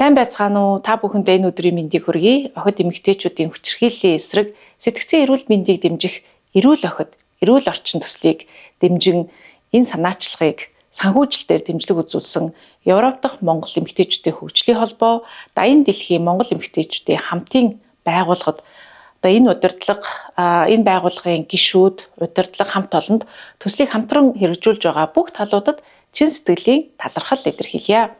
Сайн байцгаана уу? Та бүхэндээ энэ өдрийн мэндийг хүргэе. Охид эмэгтэйчүүдийн хүчирхийллийн эсрэг сэтгцэн эрүүл мэндийг дэмжих эрүүл охид, эрүүл орчин төслийг дэмжин энэ санаачлагыг санхүүжилтээр дэмжлэг үзүүлсэн Европ дахь Монгол эмэгтэйчүүдийн хөгжлийн холбоо, Даян дэлхийн Монгол эмэгтэйчүүдийн хамтын байгууллагад энэ удирдлага, энэ байгууллагын гишүүд, удирдлага хамт олонд төслийг хамтран хэрэгжүүлж байгаа бүх талуудад чин сэтгэлийн талархал илэрхийлье.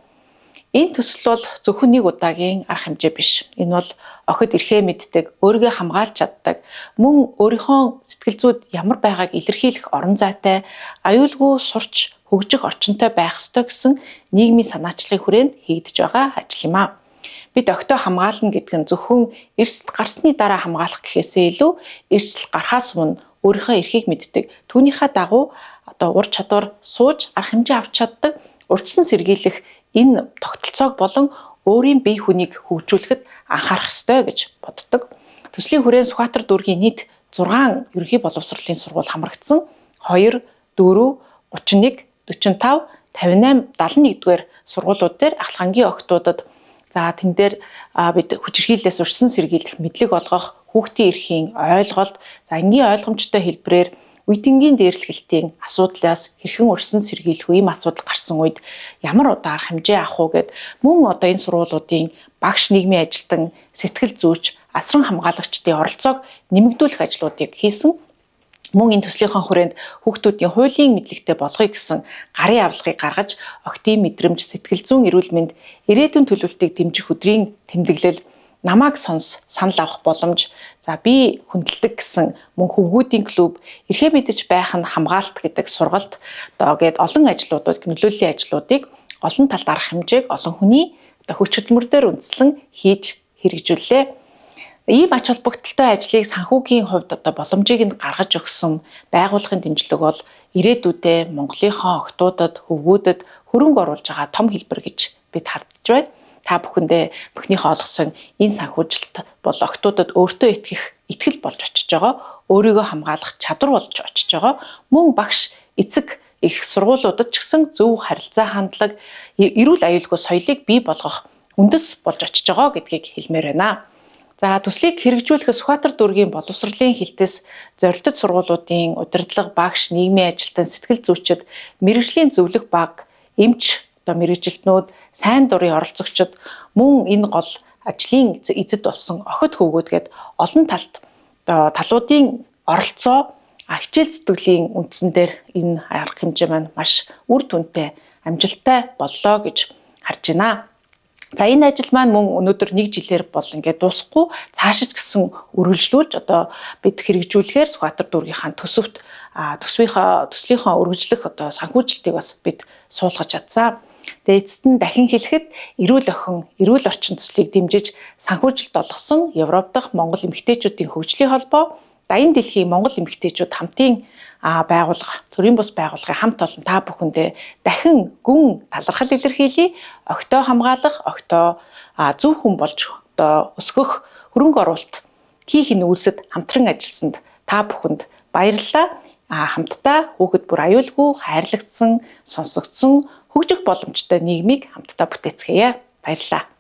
Энэ төсөл бол зөвхөн нэг удаагийн арга хэмжээ биш. Энэ бол охид эрхээ мэддэг, өөрийгөө хамгаалж чаддаг, мөн өөрийнхөө сэтгэл зүйд ямар байгааг илэрхийлэх орон зайтай, аюулгүй сурч хөгжих орчинтой байх ёстой гэсэн нийгмийн санаачлагын хүрээнд хийгдэж байгаа ажил юм а. Бид охидоо хамгаална гэдэг нь зөвхөн эрсдэл гарсны дараа хамгаалах гэхээсээ илүү эрсдэл гарахаас өмнө өөрийнхөө эрхийг мэддэг, түүнийхээ дагуу ур чадвар сууж арга хэмжээ авч чаддаг, урьдчилан сэргийлэх энэ тогтолцоог болон өөрийн бие хүнийг хөгжүүлэхэд анхаарах ёстой гэж боддог. Төслийн хүрээнд Сүхбаатар дүүргийн нийт 6 ерөнхий боловсролын сургууль хамрагдсан 2, 4, 31, 45, 58, 71-р сургуулиуд дээр ахлахангийн охидуудад тэн дээр бид хүчирхийллээс урьдчилан сэргийлэх мэдлэг олгох, хүүхдийн эрхийн ойлголт, энгийн ойлгомжтой хэлбэрээр үеийнгийн дээрлэхэлтийн асуудлаас хэрхэн урьдчилан сэргийлэх ийм асуудал гарсан үед ямар арга хэмжээ авах уу гэд мөн энэ сургуулиудын багш нийгмийн ажилтан, сэтгэл зүйч, асран хамгаалагчдын оролцоог нэмэгдүүлэх ажлуудыг хийсэн. Мөн энэ төслийнхөө хүрээнд хүүхдүүдийн хуулийн мэдлэгтэй болгоё гэсэн гарын авлагыг гаргаж охидын мэдрэмж, сэтгэл зүйн эрүүл мэнд, ирээдүйн төлөвлөлтийг дэмжих өдрийн тэмдэглэл, намайг сонс, санал авах боломж, би хүндэлдэг гэсэн мөн хөвгүүдийн клуб, эрхээ мэдэж байх нь хамгаалт гэдэг сургалт гээд олон ажлуудыг, нөлөөллийн ажлуудыг олон талд арга хэмжээг олон хүний хүч хөдөлмөрөөр үндэслэн хийж хэрэгжүүллээ. Ийм ач холбогдолтой ажлыг санхүүгийн хувьд боломжийг нь гаргаж өгсөн байгууллагын дэмжлэг бол ирээдүйдээ Монголынхоо охидуудад, хөвгүүдэд хөрөнгө оруулж байгаа том хэлбэр гэж бид хардж байна. Та бүхэндээ бүхнийхээ олгосон энэ санхүүжилт бол охидуудад өөртөө итгэл болж очиж байгаа, өөрийгөө хамгаалах чадвар болж очиж байгаа. Мөн багш, эцэг их сургуулиудад ч гэсэн зөв харилцаа хандлага, эрүүл аюулгүй соёлыг бий болгох үндэс болж очиж байгаа гэдгийг хэлмээр байна. Төслийг хэрэгжүүлэхэд Сүхбаатар дүүргийн боловсролын хилтээс зорилттой сургуулиудын удирдлага, багш, нийгмийн ажилтан, сэтгэл зүйчид, мэргэжлийн зөвлөх баг, эмч, мэргэжилтнүүд, сайн дурын оролцогчид, мөн энэ гол ажлын эзэд болсон охид хөвгүүд гээд олон талуудын оролцоо хичээл зүтгэлийн үндсэн дээр энэ арга хэмжээ маань маш үр дүнтэй, амжилттай боллоо гэж харж байна. Энэ ажил маань мөн өнөөдөр 1 жилээр бол ингээд дуусахгүй цаашиж гисэн үргэлжлүүлж бид хэрэгжүүлэхээр Сүхбаатар дүүргийнхаа төслийнхөө үргэлжлэх санхүүжилтийг бас бид суулгаж чадсан. Эцэст нь дахин хэлэхэд эрүүл охин, эрүүл орчин төслийг дэмжиж санхүүжилт олгосон Европ дахь Монгол эмэгтэйчүүдийн хөгжлийн холбоо, Даян дэлхийн Монгол эмэгтэйчүүд хамтын байгууллага, төрийн бус байгууллагын хамт олон та бүхэндээ дахин гүн талархал илэрхийлье. Охидоо хамгаалах, охидоо зөв хүн болж өсгөх хөрөнгө оруулалт хийх нүүлсэд хамтран ажилласанд та бүхэнд баярлалаа. Хамтдаа хүүхэд бүр аюулгүй, хайрлагдсан, сонсогдсон, хөгжих боломжтой нийгмийг хамтдаа бүтээцгээе. Баярлалаа.